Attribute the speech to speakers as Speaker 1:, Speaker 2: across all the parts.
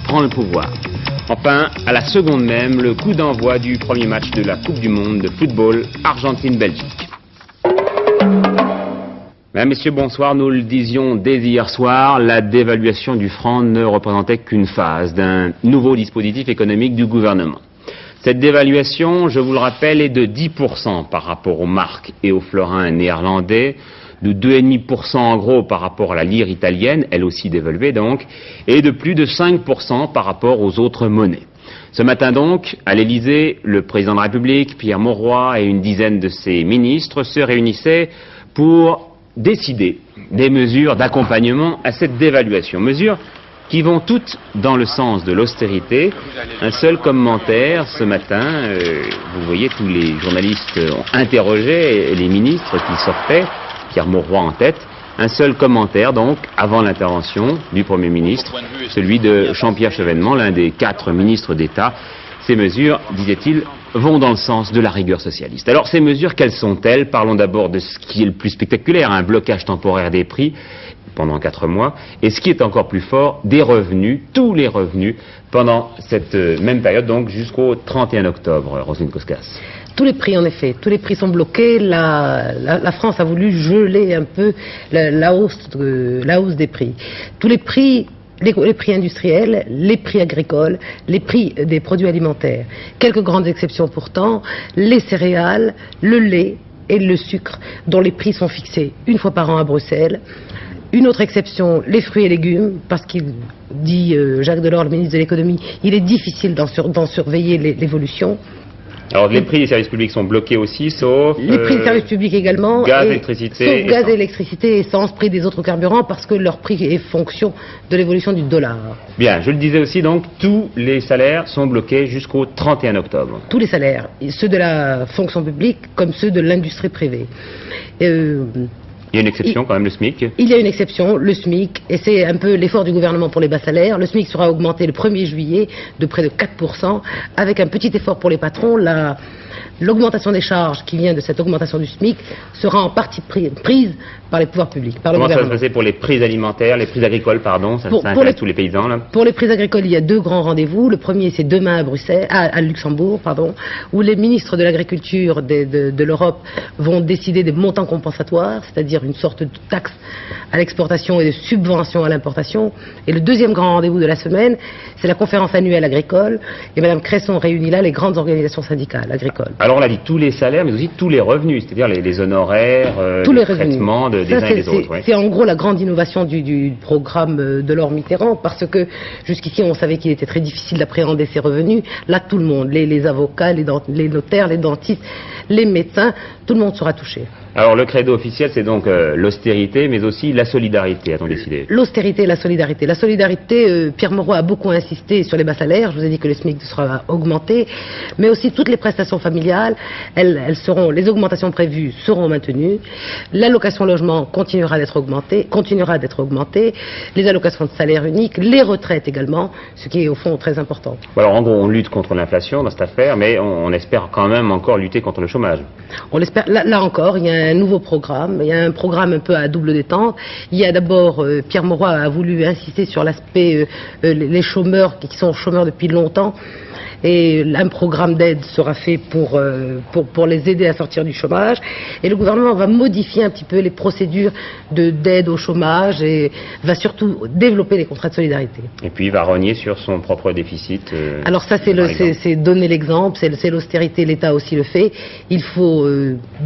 Speaker 1: prend le pouvoir. Enfin, à la seconde même, le coup d'envoi du premier match de la Coupe du Monde de football Argentine-Belgique. Mesdames, Messieurs, bonsoir. Nous le disions dès hier soir, la dévaluation du franc ne représentait qu'une phase d'un nouveau dispositif économique du gouvernement. Cette dévaluation, je vous le rappelle, est de 10% par rapport aux marques et aux florins néerlandais, de 2,5% en gros par rapport à la lire italienne, elle aussi dévaluée donc, et de plus de 5% par rapport aux autres monnaies. Ce matin donc, à l'Élysée, le président de la République, Pierre Mauroy, et une dizaine de ses ministres se réunissaient pour décider des mesures d'accompagnement à cette dévaluation. Mesures qui vont toutes dans le sens de l'austérité. Un seul commentaire ce matin, vous voyez, tous les journalistes ont interrogé les ministres qui sortaient, Pierre Mauroy en tête. Un seul commentaire donc avant l'intervention du Premier ministre, celui de Jean-Pierre Chevènement, l'un des 4 ministres d'État. Ces mesures, disait-il, vont dans le sens de la rigueur socialiste. Alors ces mesures, quelles sont-elles? Parlons d'abord de ce qui est le plus spectaculaire, un blocage temporaire des prix pendant 4 mois, et ce qui est encore plus fort, des revenus, tous les revenus, pendant cette même période, donc jusqu'au 31 octobre, Roselyne Koskas.
Speaker 2: Tous les prix, en effet, tous les prix sont bloqués. La France a voulu geler un peu la hausse des prix. Tous les prix, les prix industriels, les prix agricoles, les prix des produits alimentaires. Quelques grandes exceptions pourtant, les céréales, le lait et le sucre, dont les prix sont fixés une fois par an à Bruxelles. Une autre exception, les fruits et légumes, parce qu'il dit Jacques Delors, le ministre de l'économie, il est difficile d'en surveiller l'évolution.
Speaker 1: Alors les prix des services publics sont bloqués aussi, sauf...
Speaker 2: Les prix des services publics également.
Speaker 1: Gaz, électricité...
Speaker 2: Sauf gaz, électricité, essence, prix des autres carburants, parce que leur prix est fonction de l'évolution du dollar.
Speaker 1: Bien, je le disais aussi, donc, tous les salaires sont bloqués jusqu'au 31 octobre.
Speaker 2: Tous les salaires, ceux de la fonction publique comme ceux de l'industrie privée.
Speaker 1: Il y a une exception quand même, le SMIC. Il
Speaker 2: y a une exception, le SMIC, et c'est un peu l'effort du gouvernement pour les bas salaires. Le SMIC sera augmenté le 1er juillet de près de 4%, avec un petit effort pour les patrons. L'augmentation des charges qui vient de cette augmentation du SMIC sera en partie prise par les pouvoirs publics, par le gouvernement.
Speaker 1: Comment ça va se passer pour les prix alimentaires, les prix agricoles, pardon, ça intéresse tous les paysans là.
Speaker 2: Pour les prix agricoles, il y a 2 grands rendez-vous. Le premier, c'est demain à Luxembourg, où les ministres de l'agriculture de l'Europe vont décider des montants compensatoires, c'est-à-dire une sorte de taxe à l'exportation et de subvention à l'importation. Et le deuxième grand rendez-vous de la semaine, c'est la conférence annuelle agricole. Et Mme Cresson réunit là les grandes organisations syndicales agricoles.
Speaker 1: Alors on l'a dit, tous les salaires, mais aussi tous les revenus, c'est-à-dire les honoraires, tous les traitements des uns et des autres.
Speaker 2: C'est en gros la grande innovation du programme de Laure Mitterrand, parce que jusqu'ici on savait qu'il était très difficile d'appréhender ces revenus. Là, tout le monde, les avocats, les notaires, les dentistes, les médecins, tout le monde sera touché.
Speaker 1: Alors le credo officiel, c'est donc l'austérité, mais aussi la solidarité, a-t-on décidé?
Speaker 2: L'austérité et la solidarité. La solidarité, Pierre Mauroy a beaucoup insisté sur les bas salaires. Je vous ai dit que le SMIC sera augmenté, mais aussi toutes les prestations familiales, les augmentations prévues seront maintenues. L'allocation logement continuera d'être augmentée, les allocations de salaire unique, les retraites également, ce qui est au fond très important.
Speaker 1: Alors en gros, on lutte contre l'inflation dans cette affaire, mais on espère quand même encore lutter contre le chômage.
Speaker 2: On l'espère. Là encore, il y a un nouveau programme, il y a un programme un peu à double détente. Il y a d'abord, Pierre Mauroy a voulu insister sur l'aspect les chômeurs qui sont chômeurs depuis longtemps. Et un programme d'aide sera fait pour les aider à sortir du chômage. Et le gouvernement va modifier un petit peu les procédures d'aide au chômage et va surtout développer les contrats de solidarité.
Speaker 1: Et puis il va rogner sur son propre déficit.
Speaker 2: Alors ça, c'est donner l'exemple, c'est l'austérité, l'État aussi le fait. Il faut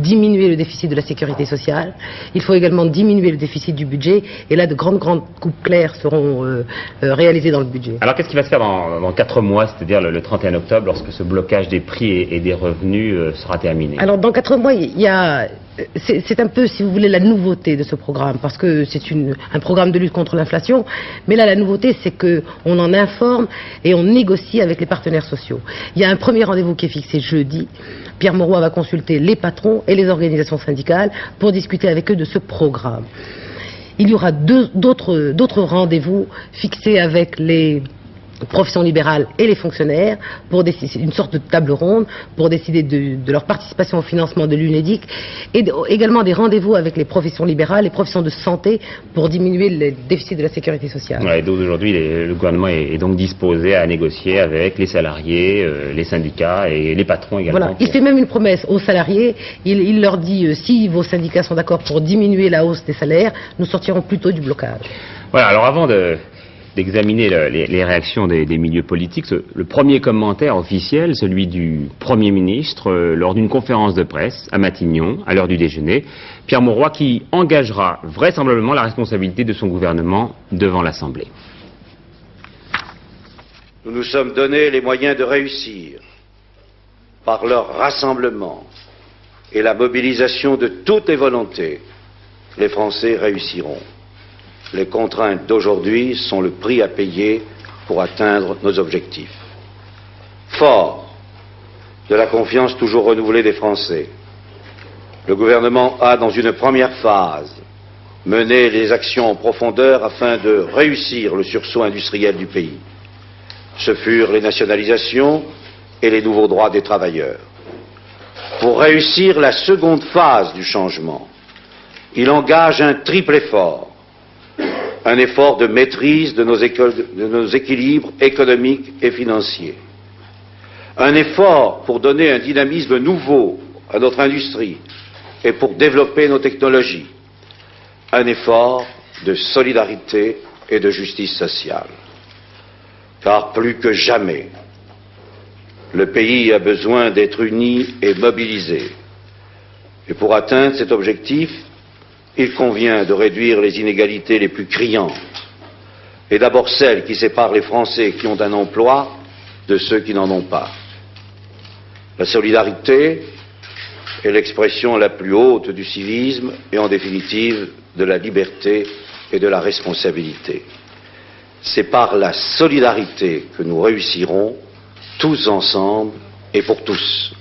Speaker 2: diminuer le déficit de la sécurité sociale. Il faut également diminuer le déficit du budget. Et là, de grandes coupes claires seront réalisées dans le budget.
Speaker 1: Alors qu'est-ce qui va se faire dans 4 mois, c'est-à-dire le 31 octobre, lorsque ce blocage des prix et des revenus sera terminé? Alors
Speaker 2: dans 4 mois, c'est un peu, si vous voulez, la nouveauté de ce programme, parce que c'est un programme de lutte contre l'inflation, mais là la nouveauté c'est qu'on en informe et on négocie avec les partenaires sociaux. Il y a un premier rendez-vous qui est fixé jeudi. Pierre Mauroy va consulter les patrons et les organisations syndicales pour discuter avec eux de ce programme. Il y aura d'autres rendez-vous fixés avec les profession libérale et les fonctionnaires, pour décider, une sorte de table ronde pour décider de leur participation au financement de l'UNEDIC, et également des rendez-vous avec les professions libérales, les professions de santé, pour diminuer le déficit de la sécurité sociale.
Speaker 1: Ouais, aujourd'hui, le gouvernement est donc disposé à négocier avec les salariés, les syndicats et les patrons également.
Speaker 2: Voilà. Il fait même une promesse aux salariés, il leur dit si vos syndicats sont d'accord pour diminuer la hausse des salaires, nous sortirons plutôt du blocage.
Speaker 1: Voilà, alors avant d'examiner les réactions des milieux politiques, le premier commentaire officiel, celui du Premier ministre, lors d'une conférence de presse à Matignon, à l'heure du déjeuner, Pierre Mauroy, qui engagera vraisemblablement la responsabilité de son gouvernement devant l'Assemblée.
Speaker 3: Nous nous sommes donné les moyens de réussir par leur rassemblement et la mobilisation de toutes les volontés. Les Français réussiront. Les contraintes d'aujourd'hui sont le prix à payer pour atteindre nos objectifs. Fort de la confiance toujours renouvelée des Français, le gouvernement a, dans une première phase, mené les actions en profondeur afin de réussir le sursaut industriel du pays. Ce furent les nationalisations et les nouveaux droits des travailleurs. Pour réussir la seconde phase du changement, il engage un triple effort. Un effort de maîtrise de nos équilibres économiques et financiers. Un effort pour donner un dynamisme nouveau à notre industrie et pour développer nos technologies. Un effort de solidarité et de justice sociale. Car plus que jamais, le pays a besoin d'être uni et mobilisé. Et pour atteindre cet objectif, il convient de réduire les inégalités les plus criantes, et d'abord celles qui séparent les Français qui ont un emploi de ceux qui n'en ont pas. La solidarité est l'expression la plus haute du civisme et en définitive de la liberté et de la responsabilité. C'est par la solidarité que nous réussirons, tous ensemble et pour tous.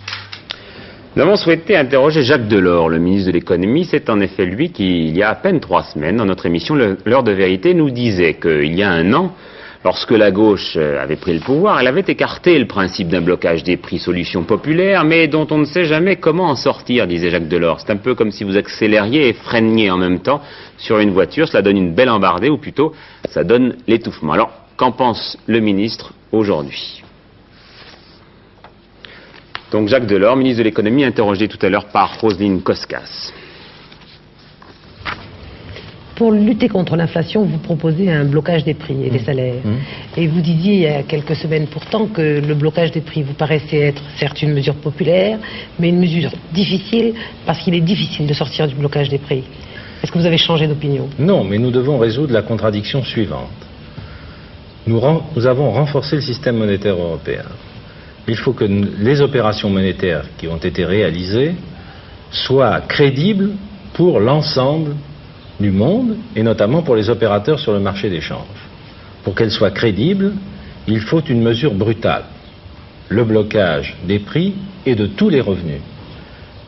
Speaker 1: Nous avons souhaité interroger Jacques Delors, le ministre de l'économie. C'est en effet lui qui, il y a à peine 3 semaines, dans notre émission L'heure de vérité, nous disait qu'il y a un an, lorsque la gauche avait pris le pouvoir, elle avait écarté le principe d'un blocage des prix, solution populaire, mais dont on ne sait jamais comment en sortir, disait Jacques Delors. C'est un peu comme si vous accélériez et freiniez en même temps sur une voiture. Cela donne une belle embardée, ou plutôt, ça donne l'étouffement. Alors, qu'en pense le ministre aujourd'hui ? Donc Jacques Delors, ministre de l'économie, interrogé tout à l'heure par Roselyne Koskas.
Speaker 2: Pour lutter contre l'inflation, vous proposez un blocage des prix et des salaires. Et vous disiez il y a quelques semaines pourtant que le blocage des prix vous paraissait être certes une mesure populaire, mais une mesure difficile parce qu'il est difficile de sortir du blocage des prix. Est-ce que vous avez changé d'opinion?
Speaker 4: Non, mais nous devons résoudre la contradiction suivante. Nous avons renforcé le système monétaire européen. Il faut que les opérations monétaires qui ont été réalisées soient crédibles pour l'ensemble du monde, et notamment pour les opérateurs sur le marché des changes. Pour qu'elles soient crédibles, il faut une mesure brutale, le blocage des prix et de tous les revenus.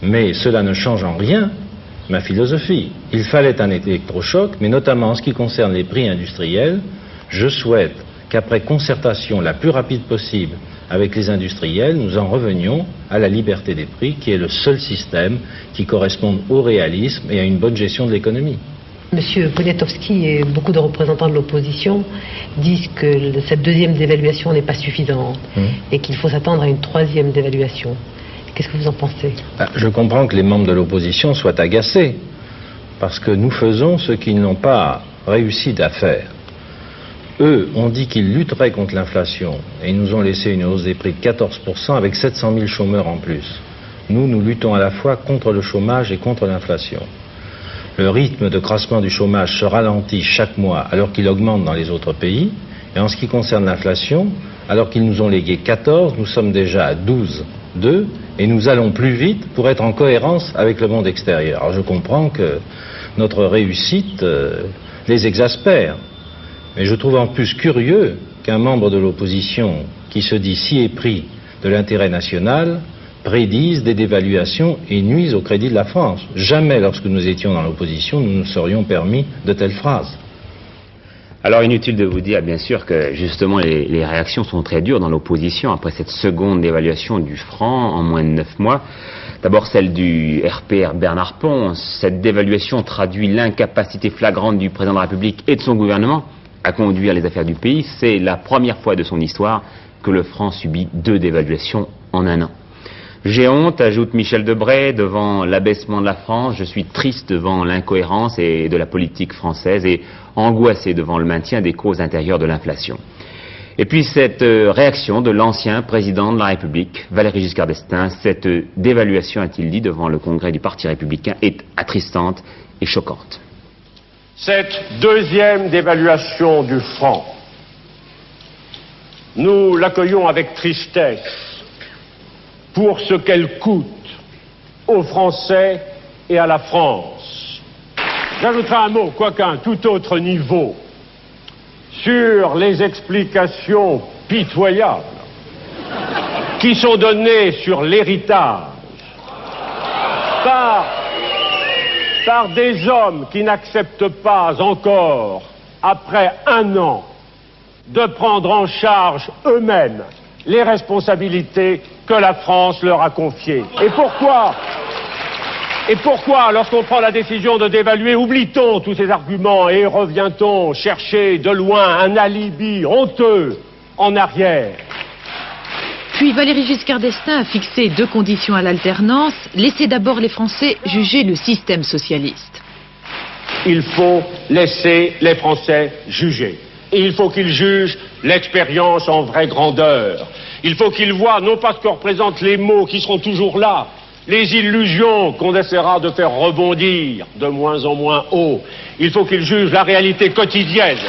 Speaker 4: Mais cela ne change en rien ma philosophie. Il fallait un électrochoc, mais notamment en ce qui concerne les prix industriels, je souhaite qu'après concertation la plus rapide possible avec les industriels, nous en revenions à la liberté des prix, qui est le seul système qui corresponde au réalisme et à une bonne gestion de l'économie.
Speaker 2: Monsieur Poniatowski et beaucoup de représentants de l'opposition disent que cette deuxième dévaluation n'est pas suffisante et qu'il faut s'attendre à une troisième dévaluation. Qu'est-ce que vous en pensez?
Speaker 4: Je comprends que les membres de l'opposition soient agacés, parce que nous faisons ce qu'ils n'ont pas réussi à faire. Eux ont dit qu'ils lutteraient contre l'inflation et ils nous ont laissé une hausse des prix de 14% avec 700 000 chômeurs en plus. Nous luttons à la fois contre le chômage et contre l'inflation. Le rythme de croissance du chômage se ralentit chaque mois alors qu'il augmente dans les autres pays. Et en ce qui concerne l'inflation, alors qu'ils nous ont légué 14, nous sommes déjà à 12,2 et nous allons plus vite pour être en cohérence avec le monde extérieur. Alors je comprends que notre réussite les exaspère. Mais je trouve en plus curieux qu'un membre de l'opposition qui se dit si épris de l'intérêt national prédise des dévaluations et nuise au crédit de la France. Jamais lorsque nous étions dans l'opposition nous nous serions permis de telles phrases.
Speaker 1: Alors inutile de vous dire bien sûr que justement les réactions sont très dures dans l'opposition après cette seconde dévaluation du franc en moins de 9 mois. D'abord celle du RPR Bernard Pons. Cette dévaluation traduit l'incapacité flagrante du président de la République et de son gouvernement à conduire les affaires du pays. C'est la première fois de son histoire que le franc subit 2 dévaluations en un an. J'ai honte, ajoute Michel Debré, devant l'abaissement de la France. Je suis triste devant l'incohérence de la politique française et angoissé devant le maintien des causes intérieures de l'inflation. Et puis cette réaction de l'ancien président de la République, Valéry Giscard d'Estaing, cette dévaluation, a-t-il dit devant le congrès du Parti républicain, est attristante et choquante.
Speaker 5: Cette deuxième dévaluation du franc, nous l'accueillons avec tristesse pour ce qu'elle coûte aux Français et à la France. J'ajouterai un mot, quoiqu'à un tout autre niveau, sur les explications pitoyables qui sont données sur l'héritage par des hommes qui n'acceptent pas encore, après un an, de prendre en charge eux-mêmes les responsabilités que la France leur a confiées. Et pourquoi, lorsqu'on prend la décision de dévaluer, oublie-t-on tous ces arguments et revient-on chercher de loin un alibi honteux en arrière?
Speaker 6: Puis Valéry Giscard d'Estaing a fixé 2 conditions à l'alternance. Laisser d'abord les Français juger le système socialiste.
Speaker 5: Il faut laisser les Français juger. Et il faut qu'ils jugent l'expérience en vraie grandeur. Il faut qu'ils voient non pas ce que représentent les mots qui seront toujours là, les illusions qu'on essaiera de faire rebondir de moins en moins haut. Il faut qu'ils jugent la réalité quotidienne.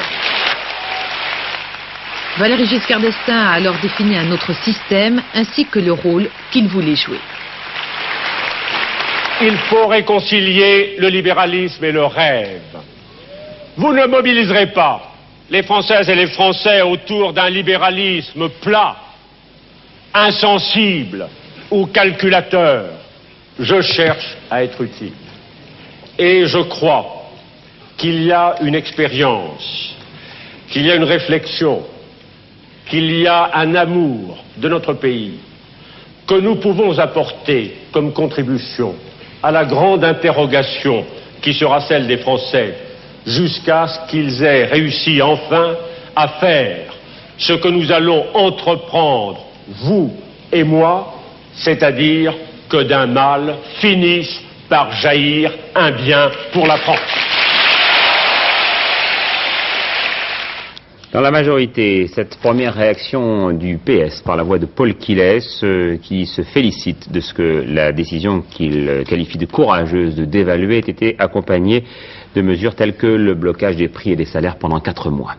Speaker 6: Valéry Giscard d'Estaing a alors défini un autre système ainsi que le rôle qu'il voulait jouer.
Speaker 5: Il faut réconcilier le libéralisme et le rêve. Vous ne mobiliserez pas les Françaises et les Français autour d'un libéralisme plat, insensible ou calculateur. Je cherche à être utile. Et je crois qu'il y a une expérience, qu'il y a une réflexion, qu'il y a un amour de notre pays que nous pouvons apporter comme contribution à la grande interrogation qui sera celle des Français, jusqu'à ce qu'ils aient réussi enfin à faire ce que nous allons entreprendre, vous et moi, c'est-à-dire que d'un mal finisse par jaillir un bien pour la France.
Speaker 1: Dans la majorité, cette première réaction du PS par la voix de Paul Quillès, qui se félicite de ce que la décision qu'il qualifie de courageuse de dévaluer ait été accompagnée de mesures telles que le blocage des prix et des salaires pendant 4 mois.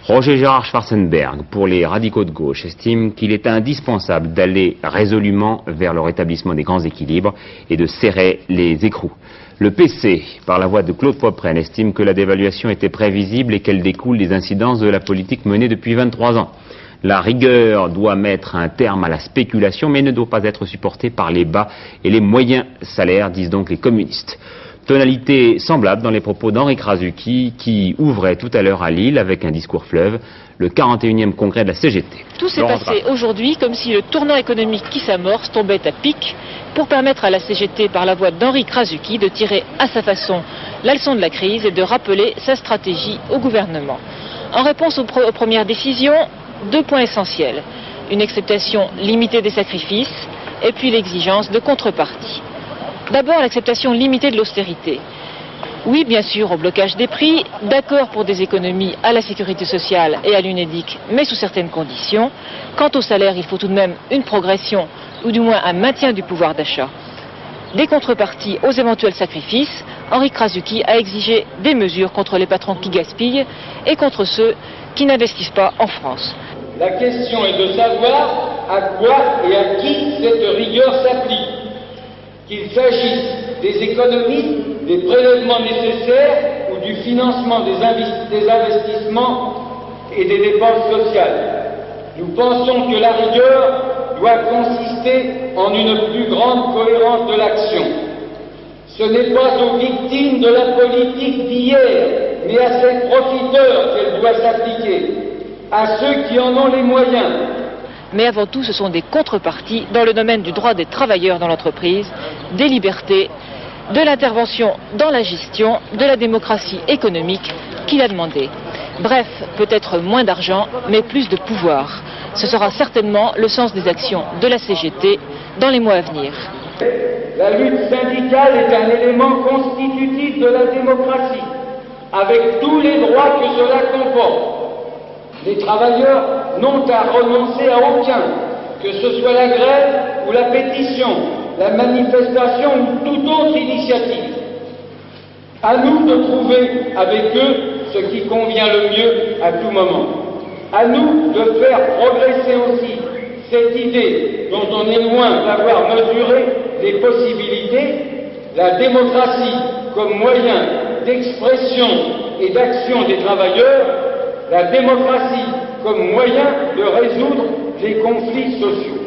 Speaker 1: Roger Gérard Schwarzenberg, pour les radicaux de gauche, estime qu'il est indispensable d'aller résolument vers le rétablissement des grands équilibres et de serrer les écrous. Le PC, par la voix de Claude Popren, estime que la dévaluation était prévisible et qu'elle découle des incidences de la politique menée depuis 23 ans. La rigueur doit mettre un terme à la spéculation, mais ne doit pas être supportée par les bas et les moyens salaires, disent donc les communistes. Tonalité semblable dans les propos d'Henri Krasuki, qui ouvrait tout à l'heure à Lille, avec un discours fleuve, le 41e congrès de la CGT.
Speaker 7: Tout s'est passé aujourd'hui comme si le tournant économique qui s'amorce tombait à pic pour permettre à la CGT, par la voix d'Henri Krasuki, de tirer à sa façon la leçon de la crise et de rappeler sa stratégie au gouvernement. En réponse aux premières décisions, 2 points essentiels. Une acceptation limitée des sacrifices et puis l'exigence de contrepartie. D'abord, l'acceptation limitée de l'austérité. Oui, bien sûr, au blocage des prix, d'accord pour des économies à la sécurité sociale et à l'UNEDIC, mais sous certaines conditions. Quant au salaire, il faut tout de même une progression, ou du moins un maintien du pouvoir d'achat. Des contreparties aux éventuels sacrifices, Henri Krasuki a exigé des mesures contre les patrons qui gaspillent et contre ceux qui n'investissent pas en France.
Speaker 8: La question est de savoir à quoi et à qui cette rigueur s'applique. Qu'il s'agisse des économies, des prélèvements nécessaires ou du financement des investissements et des dépenses sociales. Nous pensons que la rigueur doit consister en une plus grande cohérence de l'action. Ce n'est pas aux victimes de la politique d'hier mais à ces profiteurs qu'elle doit s'appliquer, à ceux qui en ont les moyens.
Speaker 7: Mais avant tout, ce sont des contreparties dans le domaine du droit des travailleurs dans l'entreprise, des libertés, de l'intervention dans la gestion, de la démocratie économique qu'il a demandé. Bref, peut-être moins d'argent, mais plus de pouvoir. Ce sera certainement le sens des actions de la CGT dans les mois à venir.
Speaker 8: La lutte syndicale est un élément constitutif de la démocratie, avec tous les droits que cela comporte. Les travailleurs n'ont à renoncer à aucun, que ce soit la grève ou la pétition, la manifestation ou toute autre initiative. À nous de trouver avec eux ce qui convient le mieux à tout moment. À nous de faire progresser aussi cette idée dont on est loin d'avoir mesuré les possibilités, la démocratie comme moyen d'expression et d'action des travailleurs, la démocratie comme moyen de résoudre les conflits sociaux.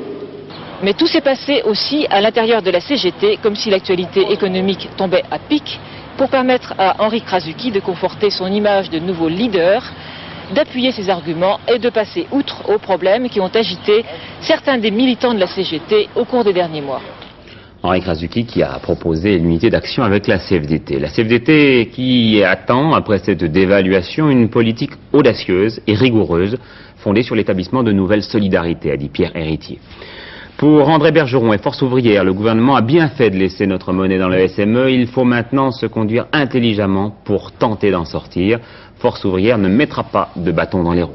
Speaker 7: Mais tout s'est passé aussi à l'intérieur de la CGT, comme si l'actualité économique tombait à pic, pour permettre à Henri Krasuki de conforter son image de nouveau leader, d'appuyer ses arguments et de passer outre aux problèmes qui ont agité certains des militants de la CGT au cours des derniers mois.
Speaker 1: Henri Krasuki qui a proposé l'unité d'action avec la CFDT. La CFDT qui attend, après cette dévaluation, une politique audacieuse et rigoureuse, fondée sur l'établissement de nouvelles solidarités, a dit Pierre Héritier. Pour André Bergeron et Force ouvrière, le gouvernement a bien fait de laisser notre monnaie dans le SME. Il faut maintenant se conduire intelligemment pour tenter d'en sortir. Force ouvrière ne mettra pas de bâton dans les roues.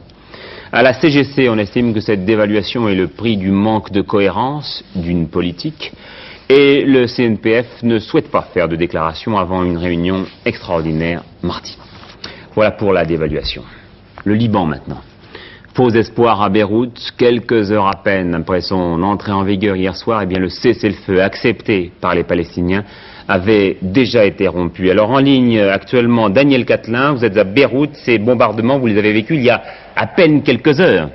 Speaker 1: À la CGC, on estime que cette dévaluation est le prix du manque de cohérence d'une politique. Et le CNPF ne souhaite pas faire de déclaration avant une réunion extraordinaire mardi. Voilà pour la dévaluation. Le Liban maintenant. Faux espoir à Beyrouth, quelques heures à peine après son entrée en vigueur hier soir, eh bien le cessez-le-feu accepté par les Palestiniens avait déjà été rompu. Alors en ligne actuellement, Daniel Catlin, vous êtes à Beyrouth, ces bombardements, vous les avez vécus il y a à peine quelques heures.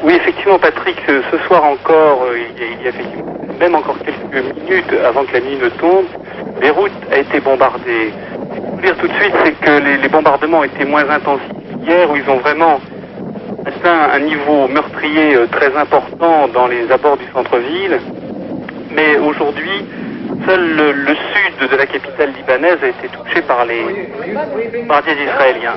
Speaker 9: Oui, effectivement, Patrick, ce soir encore, il y a effectivement, même encore quelques minutes avant que la nuit ne tombe, Beyrouth a été bombardée. Ce qu'il faut dire tout de suite, c'est que les bombardements étaient moins intensifs hier, où ils ont vraiment atteint un niveau meurtrier très important dans les abords du centre-ville. Mais aujourd'hui, seul le sud de la capitale libanaise a été touché par les bombardiers israéliens.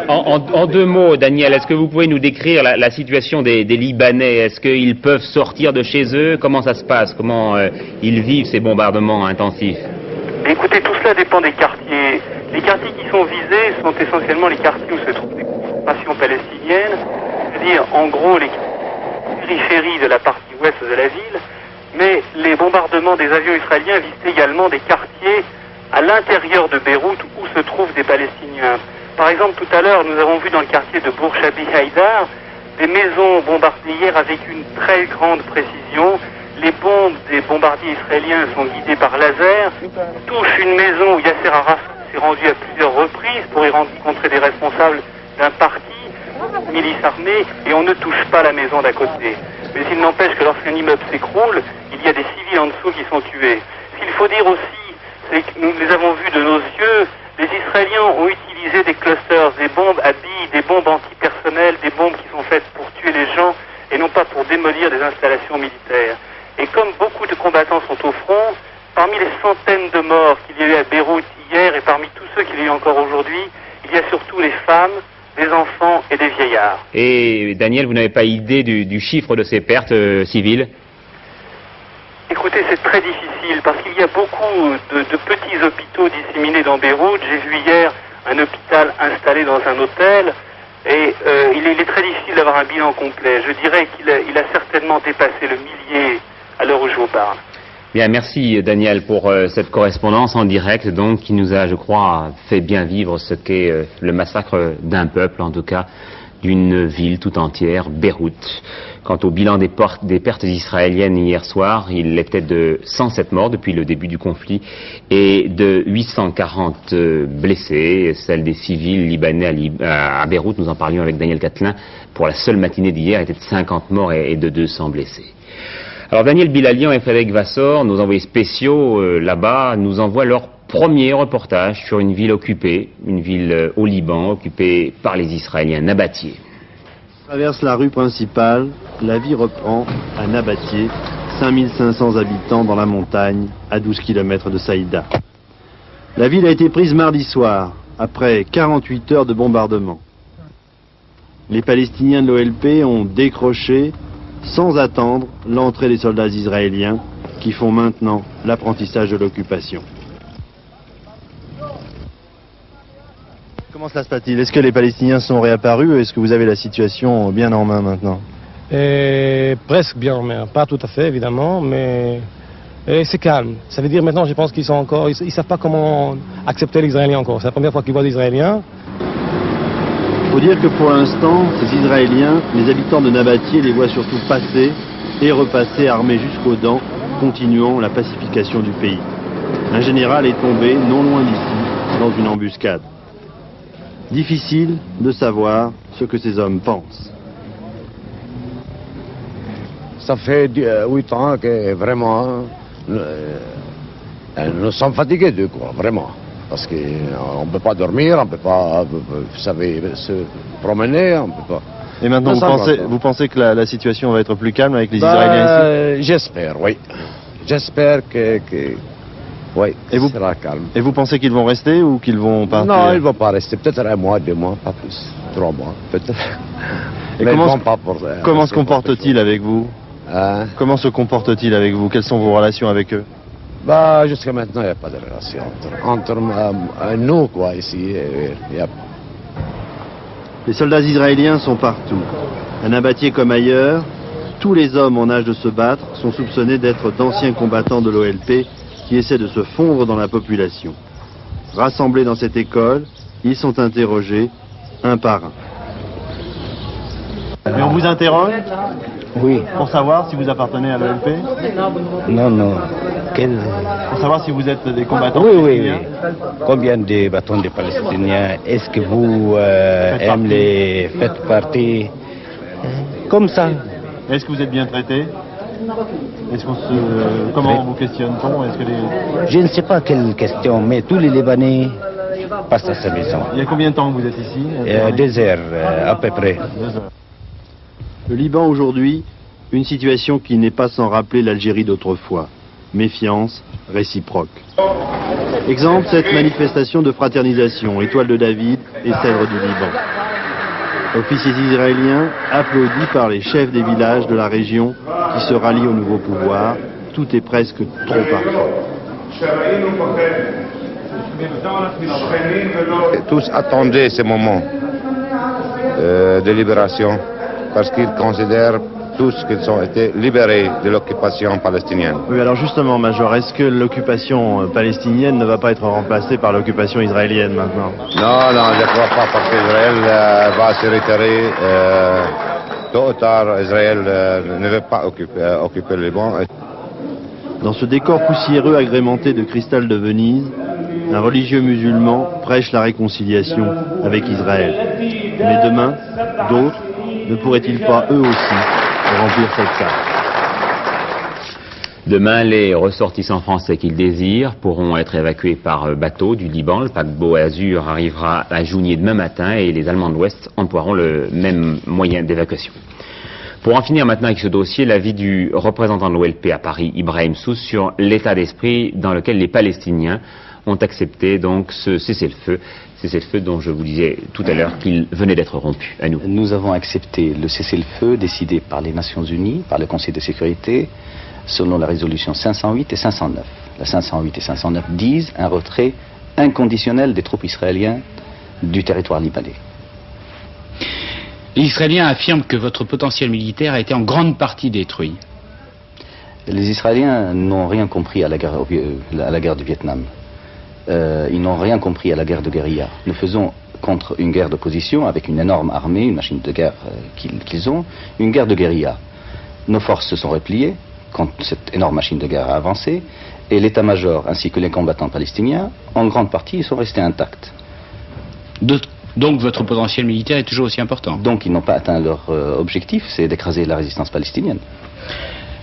Speaker 1: En deux mots, Daniel, est-ce que vous pouvez nous décrire la situation des Libanais? Est-ce qu'ils peuvent sortir de chez eux? Comment ça se passe? Comment ils vivent ces bombardements intensifs?
Speaker 9: Écoutez, tout cela dépend des quartiers. Les quartiers qui sont visés sont essentiellement les quartiers où se trouvent les concentrations palestiniennes, c'est-à-dire en gros les périphéries de la partie ouest de la ville. Mais les bombardements des avions israéliens visent également des quartiers à l'intérieur de Beyrouth où se trouvent des Palestiniens. Par exemple, tout à l'heure, nous avons vu dans le quartier de Bourg-Shabi Haïdar des maisons bombardées hier avec une très grande précision. Les bombes des bombardiers israéliens sont guidées par laser, touchent une maison où Yasser Arafat s'est rendu à plusieurs reprises pour y rencontrer des responsables d'un parti, milice armée, et on ne touche pas la maison d'à côté. Mais il n'empêche que lorsqu'un immeuble s'écroule, il y a des civils en dessous qui sont tués. Ce qu'il faut dire aussi, c'est que nous les avons vus de nos yeux, les Israéliens ont utilisé des clusters, des bombes à billes, des bombes antipersonnelles, des bombes qui sont faites pour tuer les gens et non pas pour démolir des installations militaires. Et comme beaucoup de combattants sont au front, parmi les centaines de morts qu'il y a eu à Beyrouth hier et parmi tous ceux qu'il y a eu encore aujourd'hui, il y a surtout les femmes, des enfants et des vieillards.
Speaker 1: Et Daniel, vous n'avez pas idée du chiffre de ces pertes civiles?
Speaker 9: Écoutez, c'est très difficile parce qu'il y a beaucoup de petits hôpitaux disséminés dans Beyrouth. J'ai vu hier un hôpital installé dans un hôtel et il est très difficile d'avoir un bilan complet. Je dirais qu'il a certainement dépassé le millier à l'heure où je vous parle.
Speaker 1: Bien, merci Daniel pour cette correspondance en direct, donc, qui nous a, je crois, fait bien vivre ce qu'est le massacre d'un peuple, en tout cas d'une ville tout entière, Beyrouth. Quant au bilan des pertes israéliennes hier soir, il était de 107 morts depuis le début du conflit et de 840 blessés. Celle des civils libanais à Beyrouth, nous en parlions avec Daniel Catlin, pour la seule matinée d'hier, était de 50 morts et de 200 blessés. Alors Daniel Bilalian et Frédéric Vassor, nos envoyés spéciaux là-bas, nous envoient leur premier reportage sur une ville occupée, une ville au Liban, occupée par les Israéliens, Nabatieh.
Speaker 10: On traverse la rue principale, la vie reprend à Nabatieh, 5500 habitants dans la montagne, à 12 km de Saïda. La ville a été prise mardi soir, après 48 heures de bombardement. Les Palestiniens de l'OLP ont décroché, sans attendre, l'entrée des soldats israéliens qui font maintenant l'apprentissage de l'occupation. Comment cela se passe-t-il? Est-ce que les Palestiniens sont réapparus? Est-ce que vous avez la situation bien en main maintenant?
Speaker 11: Presque bien en main, pas tout à fait évidemment, mais c'est calme. Ça veut dire maintenant, je pense qu'ils sont encore, ils savent pas comment accepter les Israéliens encore. C'est la première fois qu'ils voient des Israéliens.
Speaker 10: Il faut dire que pour l'instant, ces Israéliens, les habitants de Nabatieh les voient surtout passer et repasser armés jusqu'aux dents, continuant la pacification du pays. Un général est tombé non loin d'ici, dans une embuscade. Difficile de savoir ce que ces hommes pensent.
Speaker 12: Ça fait 8 ans que vraiment nous sommes fatigués de quoi, vraiment. Parce qu'on ne peut pas dormir, on ne peut pas, vous savez, se promener, on ne peut pas.
Speaker 10: Et maintenant, vous pensez que la situation va être plus calme avec les Israéliens ici?
Speaker 12: J'espère, oui. J'espère que oui,
Speaker 10: ce
Speaker 12: sera calme.
Speaker 10: Et vous pensez qu'ils vont rester ou qu'ils vont partir?
Speaker 12: Non, ils ne vont pas rester. Peut-être 1 mois, 2 mois, pas plus. 3 mois, peut-être.
Speaker 10: Et comment se comportent-ils avec vous? Comment se comportent-ils avec vous? Quelles sont vos relations avec eux?
Speaker 12: Jusqu'à maintenant, il n'y a pas de relation entre nous, quoi, ici.
Speaker 10: Les soldats israéliens sont partout. À Nabatieh comme ailleurs, tous les hommes en âge de se battre sont soupçonnés d'être d'anciens combattants de l'OLP qui essaient de se fondre dans la population. Rassemblés dans cette école, ils sont interrogés un par un. Mais on vous interroge?
Speaker 13: Oui.
Speaker 10: Pour savoir si vous appartenez à l'OLP?
Speaker 13: Non.
Speaker 10: Pour savoir si vous êtes des combattants
Speaker 13: palestiniens? Oui. Combien de bâtons des Palestiniens? Est-ce que vous faites partie comme ça?
Speaker 10: Est-ce que vous êtes bien traité? Comment vous questionne-t-on?
Speaker 13: Je ne sais pas quelle question, mais tous les Libanais passent à sa maison.
Speaker 10: Il y a combien de temps que vous êtes ici?
Speaker 13: 2 heures, à peu près.
Speaker 10: 2 heures. Le Liban aujourd'hui, une situation qui n'est pas sans rappeler l'Algérie d'autrefois. Méfiance réciproque. Exemple, cette manifestation de fraternisation, étoile de David et cèdre du Liban. Officiers israéliens applaudis par les chefs des villages de la région qui se rallient au nouveau pouvoir. Tout est presque trop parfait.
Speaker 12: Tous attendaient ce moment de libération parce qu'ils considèrent tous qu'ils ont été libérés de l'occupation palestinienne.
Speaker 10: Oui, alors justement, Major, est-ce que l'occupation palestinienne ne va pas être remplacée par l'occupation israélienne maintenant?
Speaker 12: Non, je ne crois pas, parce qu'Israël va se retirer. Tôt ou tard, Israël ne veut pas occuper le Liban.
Speaker 10: Dans ce décor poussiéreux agrémenté de cristal de Venise, un religieux musulman prêche la réconciliation avec Israël. Mais demain, d'autres ne pourraient-ils pas eux aussi remplir cette tâche?
Speaker 1: Demain, les ressortissants français qu'ils désirent pourront être évacués par bateau du Liban. Le paquebot Azur arrivera à Jounieh demain matin et les Allemands de l'Ouest emploieront le même moyen d'évacuation. Pour en finir maintenant avec ce dossier, l'avis du représentant de l'OLP à Paris, Ibrahim Sousse, sur l'état d'esprit dans lequel les Palestiniens ont accepté donc ce cessez-le-feu. Cessez-le-feu dont je vous disais tout à l'heure qu'il venait d'être rompu à nous.
Speaker 14: Nous avons accepté le cessez-le-feu décidé par les Nations Unies, par le Conseil de sécurité, selon la résolution 508 et 509. La 508 et 509 disent un retrait inconditionnel des troupes israéliennes du territoire libanais.
Speaker 15: Les Israéliens affirment que votre potentiel militaire a été en grande partie détruit.
Speaker 14: Les Israéliens n'ont rien compris à la guerre du Vietnam. Ils n'ont rien compris à la guerre de guérilla. Nous faisons contre une guerre d'opposition avec une énorme armée, une machine de guerre qu'ils ont, une guerre de guérilla. Nos forces se sont repliées quand cette énorme machine de guerre a avancé et l'état-major ainsi que les combattants palestiniens, en grande partie, ils sont restés intacts.
Speaker 15: Donc votre potentiel militaire est toujours aussi important.
Speaker 14: Donc ils n'ont pas atteint leur objectif, c'est d'écraser la résistance palestinienne.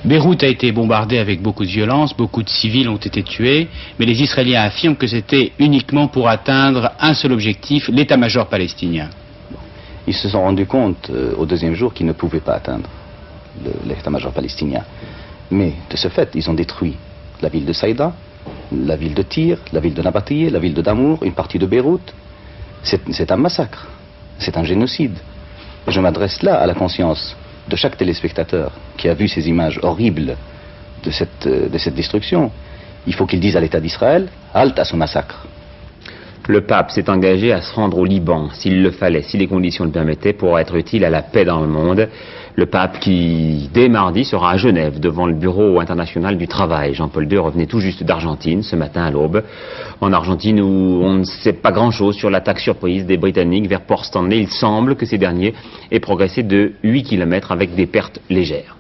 Speaker 15: Beyrouth a été bombardée avec beaucoup de violence, beaucoup de civils ont été tués, mais les Israéliens affirment que c'était uniquement pour atteindre un seul objectif, l'état-major palestinien.
Speaker 14: Ils se sont rendus compte au deuxième jour qu'ils ne pouvaient pas atteindre l'état-major palestinien. Mais de ce fait, ils ont détruit la ville de Saïda, la ville de Tyr, la ville de Nabatiyeh, la ville de Damour, une partie de Beyrouth. C'est un massacre, c'est un génocide. Et je m'adresse là à la conscience de chaque téléspectateur qui a vu ces images horribles de cette destruction. Il faut qu'il dise à l'État d'Israël, halte à ce massacre.
Speaker 1: Le pape s'est engagé à se rendre au Liban, s'il le fallait, si les conditions le permettaient, pour être utile à la paix dans le monde. Le pape qui, dès mardi, sera à Genève, devant le Bureau international du travail. Jean-Paul II revenait tout juste d'Argentine, ce matin à l'aube. En Argentine, où on ne sait pas grand-chose sur l'attaque surprise des Britanniques vers Port Stanley, il semble que ces derniers aient progressé de 8 km avec des pertes légères.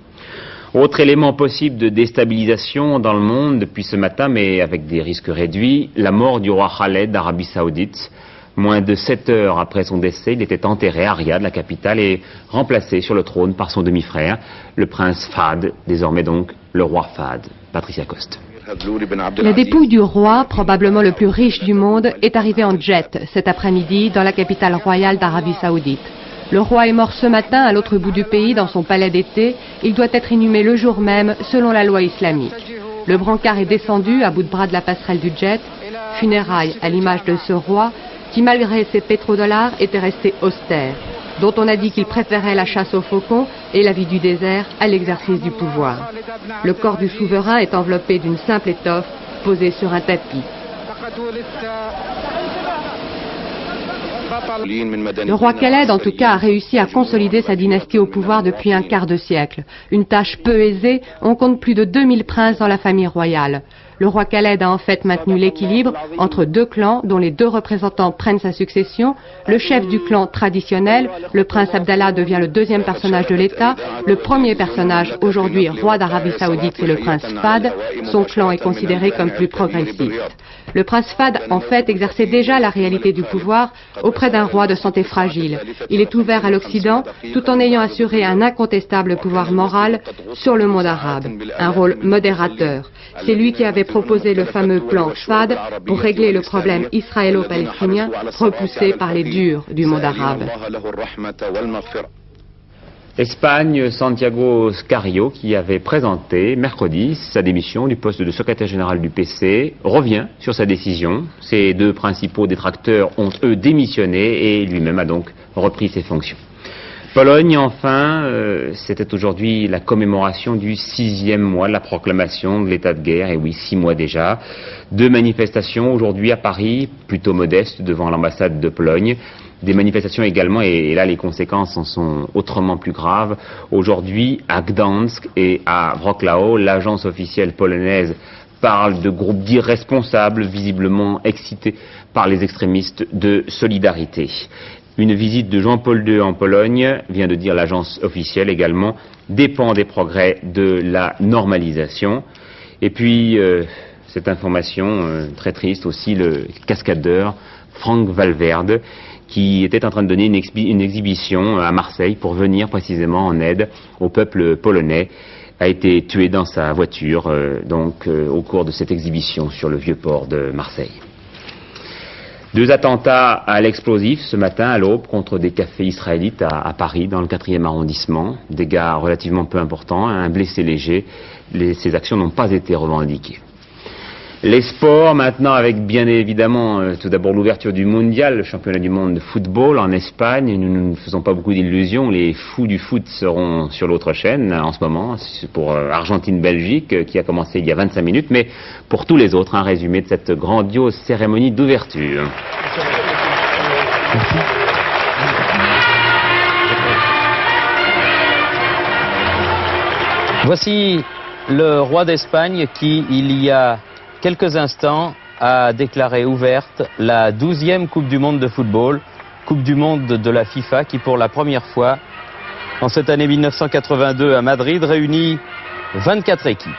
Speaker 1: Autre élément possible de déstabilisation dans le monde depuis ce matin, mais avec des risques réduits, la mort du roi Khaled d'Arabie Saoudite. Moins de 7 heures après son décès, il était enterré à Riyad, la capitale, et remplacé sur le trône par son demi-frère, le prince Fahd, désormais donc le roi Fahd. Patricia Coste.
Speaker 16: La dépouille du roi, probablement le plus riche du monde, est arrivée en jet cet après-midi dans la capitale royale d'Arabie Saoudite. Le roi est mort ce matin à l'autre bout du pays, dans son palais d'été. Il doit être inhumé le jour même, selon la loi islamique. Le brancard est descendu à bout de bras de la passerelle du jet. Funérailles à l'image de ce roi, qui malgré ses pétrodollars était resté austère, dont on a dit qu'il préférait la chasse aux faucons et la vie du désert à l'exercice du pouvoir. Le corps du souverain est enveloppé d'une simple étoffe posée sur un tapis. Le roi Khaled, en tout cas, a réussi à consolider sa dynastie au pouvoir depuis un quart de siècle. Une tâche peu aisée, on compte plus de 2000 princes dans la famille royale. Le roi Khaled a en fait maintenu l'équilibre entre deux clans dont les deux représentants prennent sa succession. Le chef du clan traditionnel, le prince Abdallah, devient le deuxième personnage de l'État. Le premier personnage, aujourd'hui roi d'Arabie Saoudite, c'est le prince Fahd. Son clan est considéré comme plus progressiste. Le prince Fahd, en fait, exerçait déjà la réalité du pouvoir auprès d'un roi de santé fragile. Il est ouvert à l'Occident tout en ayant assuré un incontestable pouvoir moral sur le monde arabe, un rôle modérateur. C'est lui qui avait proposé le fameux plan Fahd pour régler le problème israélo-palestinien repoussé par les durs du monde arabe.
Speaker 1: Espagne, Santiago Scario, qui avait présenté mercredi sa démission du poste de secrétaire général du PC, revient sur sa décision. Ses deux principaux détracteurs ont, eux, démissionné et lui-même a donc repris ses fonctions. Pologne, enfin, c'était aujourd'hui la commémoration du 6e mois de la proclamation de l'état de guerre, et oui, 6 mois déjà. 2 manifestations aujourd'hui à Paris, plutôt modestes, devant l'ambassade de Pologne. Des manifestations également, et là les conséquences en sont autrement plus graves. Aujourd'hui, à Gdansk et à Wrocław, l'agence officielle polonaise parle de groupes d'irresponsables, visiblement excités par les extrémistes de solidarité. Une visite de Jean-Paul II en Pologne, vient de dire l'agence officielle également, dépend des progrès de la normalisation. Et puis, cette information très triste aussi, le cascadeur Frank Valverde, qui était en train de donner une exhibition à Marseille pour venir précisément en aide au peuple polonais, a été tué dans sa voiture au cours de cette exhibition sur le vieux port de Marseille. 2 attentats à l'explosif ce matin à l'aube contre des cafés israélites à Paris, dans le 4e arrondissement. Dégâts relativement peu importants, un blessé léger. Ces actions n'ont pas été revendiquées. Les sports maintenant, avec bien évidemment tout d'abord l'ouverture du mondial, le championnat du monde de football en Espagne. Nous ne faisons pas beaucoup d'illusions, les fous du foot seront sur l'autre chaîne en ce moment pour Argentine-Belgique qui a commencé il y a 25 minutes, mais pour tous les autres, un résumé de cette grandiose cérémonie d'ouverture.
Speaker 17: Voici le roi d'Espagne qui, il y a quelques instants, a déclaré ouverte la 12e Coupe du Monde de football, Coupe du Monde de la FIFA, qui pour la première fois, en cette année 1982 à Madrid, réunit 24 équipes.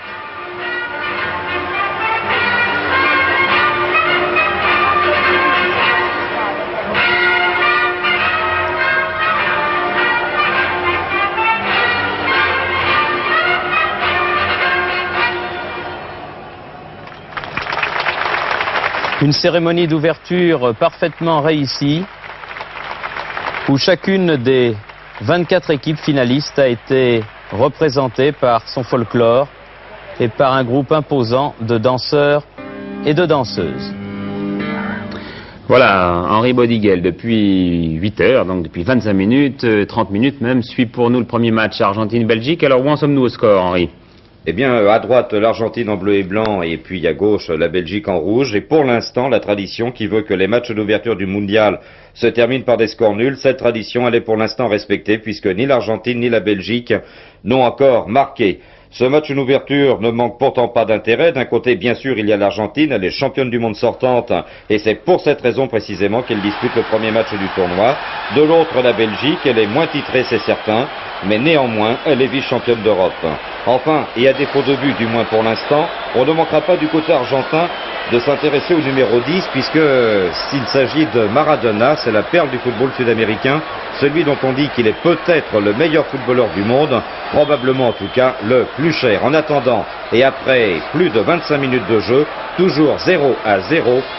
Speaker 17: Une cérémonie d'ouverture parfaitement réussie, où chacune des 24 équipes finalistes a été représentée par son folklore et par un groupe imposant de danseurs et de danseuses.
Speaker 1: Voilà, Henri Bodiguel, depuis 8 heures, donc depuis 25 minutes, 30 minutes même, suit pour nous le premier match Argentine-Belgique. Alors où en sommes-nous au score, Henri?
Speaker 18: Eh bien, à droite, l'Argentine en bleu et blanc, et puis à gauche, la Belgique en rouge. Et pour l'instant, la tradition qui veut que les matchs d'ouverture du mondial se terminent par des scores nuls, cette tradition, elle est pour l'instant respectée, puisque ni l'Argentine ni la Belgique n'ont encore marqué. Ce match d'ouverture ne manque pourtant pas d'intérêt. D'un côté, bien sûr, il y a l'Argentine, elle est championne du monde sortante, et c'est pour cette raison précisément qu'elle dispute le premier match du tournoi. De l'autre, la Belgique, elle est moins titrée, c'est certain, mais néanmoins, elle est vice-championne d'Europe. Enfin, et à défaut de but, du moins pour l'instant, on ne manquera pas du côté argentin de s'intéresser au numéro 10, puisque s'il s'agit de Maradona, c'est la perle du football sud-américain, celui dont on dit qu'il est peut-être le meilleur footballeur du monde, probablement en tout cas le plus cher. En attendant, et après plus de 25 minutes de jeu, toujours 0-0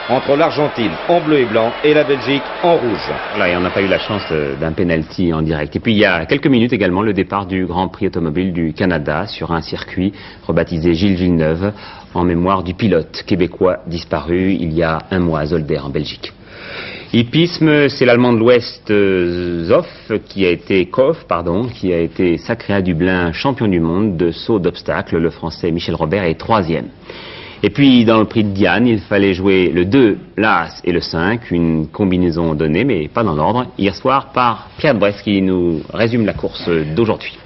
Speaker 18: entre l'Argentine en bleu et blanc et la Belgique en rouge.
Speaker 1: Voilà, et on n'a pas eu la chance d'un penalty en direct. Et puis il y a quelques minutes également le départ du Grand Prix automobile du Canada sur un circuit rebaptisé Gilles Villeneuve en mémoire du pilote québécois disparu il y a un mois à Zolder en Belgique. Hippisme, c'est l'Allemand de l'Ouest Kof qui a été sacré à Dublin champion du monde de saut d'obstacles. Le Français Michel Robert est 3e. Et puis dans le prix de Diane, il fallait jouer le 2, l'As et le 5, une combinaison donnée, mais pas dans l'ordre, hier soir par Pierre Brest qui nous résume la course d'aujourd'hui.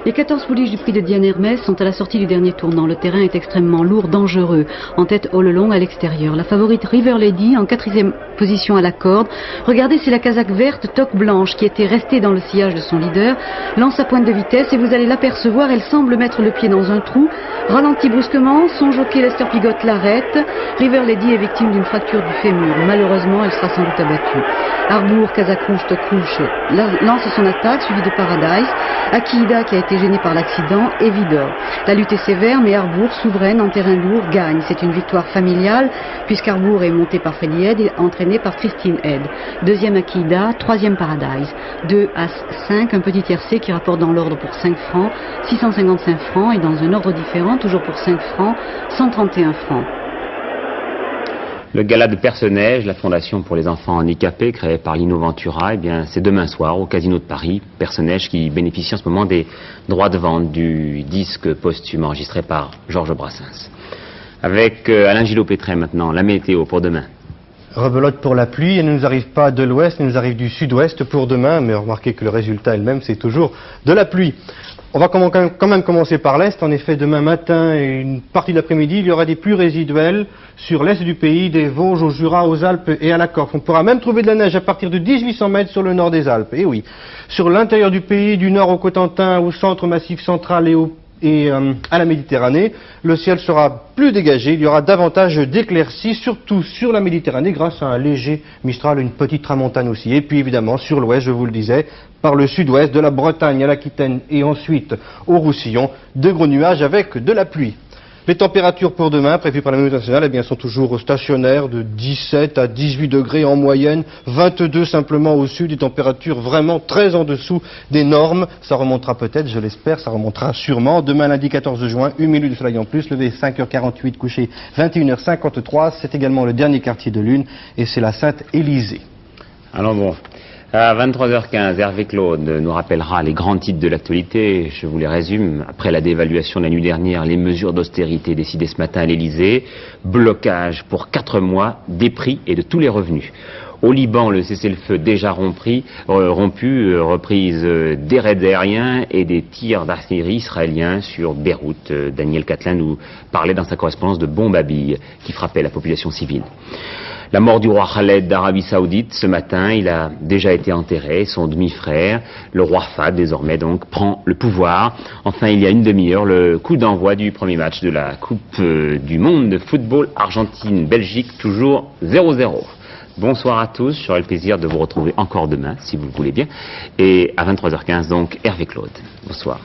Speaker 19: Les 14 pouliches du prix de Diane Hermès sont à la sortie du dernier tournant. Le terrain est extrêmement lourd, dangereux. En tête, all along à l'extérieur. La favorite River Lady en 4e position à la corde. Regardez, c'est la casaque verte, toque blanche, qui était restée dans le sillage de son leader. Lance à pointe de vitesse et vous allez l'apercevoir. Elle semble mettre le pied dans un trou. Ralentit brusquement. Son jockey Lester Pigot l'arrête. River Lady est victime d'une fracture du fémur. Malheureusement, elle sera sans doute abattue. Harbour, casaque rouge, toque rouge, lance son attaque, suivi de Paradise. Akihida, qui a été gêné par l'accident, et Vidor. La lutte est sévère, mais Harbour, souveraine en terrain lourd, gagne. C'est une victoire familiale, puisqu'Harbour est monté par Freddy Head et entraîné par Christine Head. 2e Akihida, 3e Paradise. 2 As 5, un petit tiercé qui rapporte dans l'ordre pour 5 francs, 655 francs, et dans un ordre différent, toujours pour 5 francs, 131 francs.
Speaker 1: Le gala de Perce-Neige, la fondation pour les enfants handicapés créée par Lino Ventura, eh bien, c'est demain soir au Casino de Paris. Perce-Neige qui bénéficie en ce moment des droits de vente du disque posthume enregistré par Georges Brassens. Avec Alain Gillot-Pétret maintenant, la météo pour demain.
Speaker 11: Rebelote pour la pluie, elle ne nous arrive pas de l'ouest, elle nous arrive du sud-ouest pour demain, mais remarquez que le résultat elle-même, c'est toujours de la pluie. On va quand même commencer par l'Est. En effet, demain matin et une partie de l'après-midi, il y aura des pluies résiduelles sur l'Est du pays, des Vosges au Jura, aux Alpes et à la Corse. On pourra même trouver de la neige à partir de 1800 mètres sur le nord des Alpes. Et oui, sur l'intérieur du pays, du nord au Cotentin, au centre, massif central et à la Méditerranée, le ciel sera plus dégagé, il y aura davantage d'éclaircies, surtout sur la Méditerranée, grâce à un léger Mistral, une petite tramontane aussi. Et puis évidemment, sur l'ouest, je vous le disais, par le sud-ouest, de la Bretagne à l'Aquitaine et ensuite au Roussillon, de gros nuages avec de la pluie. Les températures pour demain, prévues par la Météo nationale, eh bien, sont toujours stationnaires de 17 à 18 degrés en moyenne, 22 simplement au sud, des températures vraiment très en dessous des normes. Ça remontera peut-être, je l'espère, ça remontera sûrement. Demain, lundi 14 juin, 1 minute de soleil en plus, levé 5h48, couché 21h53. C'est également le dernier quartier de lune et c'est la Sainte-Élysée.
Speaker 1: Alors bon. À 23h15, Hervé Claude nous rappellera les grands titres de l'actualité. Je vous les résume. Après la dévaluation de la nuit dernière, les mesures d'austérité décidées ce matin à l'Elysée, blocage pour 4 mois des prix et de tous les revenus. Au Liban, le cessez-le-feu déjà rompu, reprise des raids aériens et des tirs d'artillerie israéliens sur Beyrouth. Daniel Catlin nous parlait dans sa correspondance de bombes à billes qui frappaient la population civile. La mort du roi Khaled d'Arabie Saoudite, ce matin, il a déjà été enterré. Son demi-frère, le roi Fahd, désormais donc, prend le pouvoir. Enfin, il y a une demi-heure, le coup d'envoi du premier match de la Coupe du Monde de football Argentine-Belgique, toujours 0-0. Bonsoir à tous, j'aurai le plaisir de vous retrouver encore demain, si vous le voulez bien. Et à 23h15, donc, Hervé Claude. Bonsoir.